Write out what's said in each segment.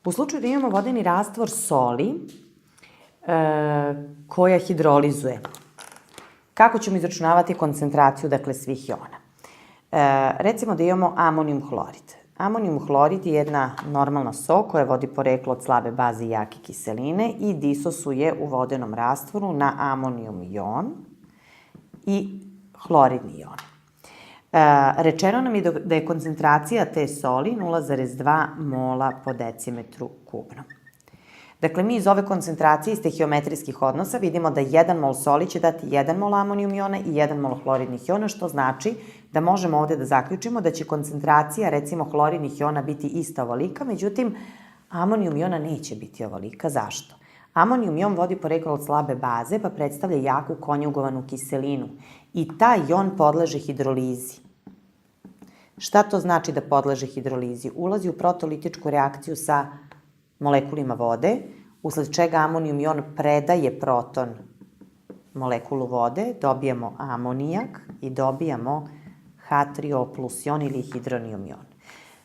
U slučaju da imamo vodeni rastvor soli koja hidrolizuje, kako ćemo izračunavati koncentraciju, dakle, svih jona? Recimo da imamo amonijum hlorid. Amonijum hlorid je jedna normalna so koja vodi poreklo od slabe baze i jake kiseline i disosuje u vodenom rastvoru na amonijum jon i hloridni jon. Rečeno nam je da je koncentracija te soli 0,2 mola po decimetru kubnom. Dakle, mi iz ove koncentracije, iz stehiometrijskih odnosa, vidimo da 1 mol soli će dati 1 mol amonijum jona i 1 mol hloridnih jona, što znači da možemo ovde da zaključimo da će koncentracija, recimo, hloridnih jona biti ista ovolika, međutim, amonijum jona neće biti ovolika. Zašto? Amonijum jon vodi poreklo od slabe baze, pa predstavlja jaku konjugovanu kiselinu i taj jon podleže hidrolizi. Šta to znači da podleže hidrolizi? Ulazi u protolitičku reakciju sa molekulima vode, usled čega amonijum jon predaje proton molekulu vode, dobijamo amonijak i dobijamo H3O plus jon ili hidronijum jon.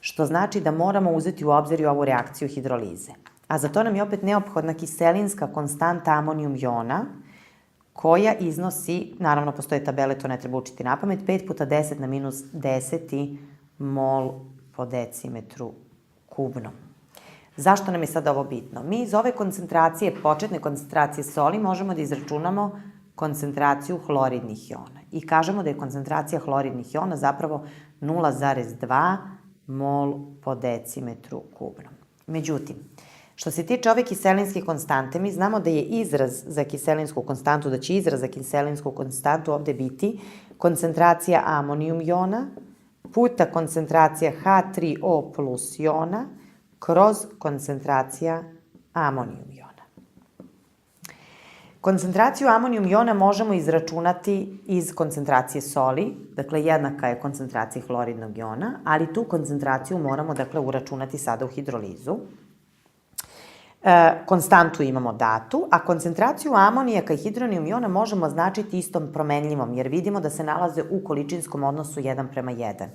Što znači da moramo uzeti u obzir i ovu reakciju hidrolize. A za to nam je opet neophodna kiselinska konstanta amonijum jona, koja iznosi, naravno postoje tabele, to ne treba učiti napamet, 5 puta 10 na minus 10 mol po decimetru kubnom. Zašto nam je sada ovo bitno? Mi iz ove koncentracije, početne koncentracije soli, možemo da izračunamo koncentraciju hloridnih jona. I kažemo da je koncentracija hloridnih jona zapravo 0,2 mol po decimetru kubnom. Međutim, što se tiče ove kiselinske konstante, mi znamo da je izraz za kiselinsku konstantu, da će izraz za kiselinsku konstantu ovde biti koncentracija amonijum jona puta koncentracija H3O plus jona kroz koncentracija amonijum jona. Koncentraciju amonijum jona možemo izračunati iz koncentracije soli, dakle jednaka je koncentraciji hloridnog jona, ali tu koncentraciju moramo, dakle, uračunati sada u hidrolizu. Konstantu imamo datu, a koncentraciju amonijaka i hidronijum jona možemo označiti istom promenljivom, jer vidimo da se nalaze u količinskom odnosu 1:1.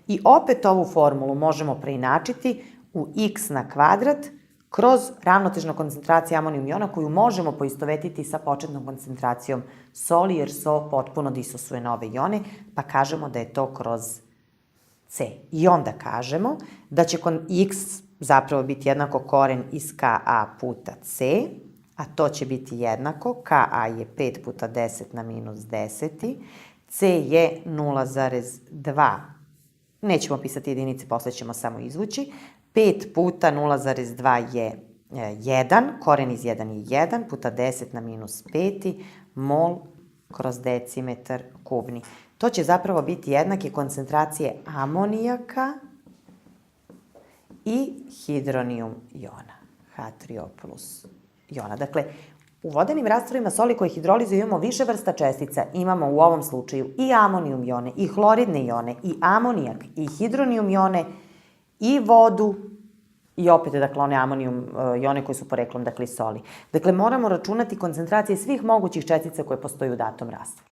I opet ovu formulu možemo preinačiti u x na kvadrat kroz ravnotežnu koncentraciju amonijum jona koju možemo poistovetiti sa početnom koncentracijom soli, jer so potpuno disosuje na ove jone, pa kažemo da je to kroz c. I onda kažemo da će x zapravo biti jednako koren iz Ka puta c, a to će biti jednako, Ka je 5 puta 10 na minus 10, c je 0,2, nećemo pisati jedinice, posle ćemo samo izvući, 5 puta 0,2 je 1, koren iz 1 je 1, puta 10 na minus 5, mol kroz decimetar kubni. To će zapravo biti jednake koncentracije amonijaka i hidronijum jona, H3O plus jona. Dakle, u vodenim rastvorima soli koje hidrolizuju imamo više vrsta čestica. Imamo u ovom slučaju i amonijum jone, i hloridne jone, i amonijak, i hidronijum jone, i vodu, i opet, dakle, one amonijum jone koje su poreklom, dakle, iz soli. Dakle, moramo računati koncentracije svih mogućih čestica koje postoje u datom rastvoru.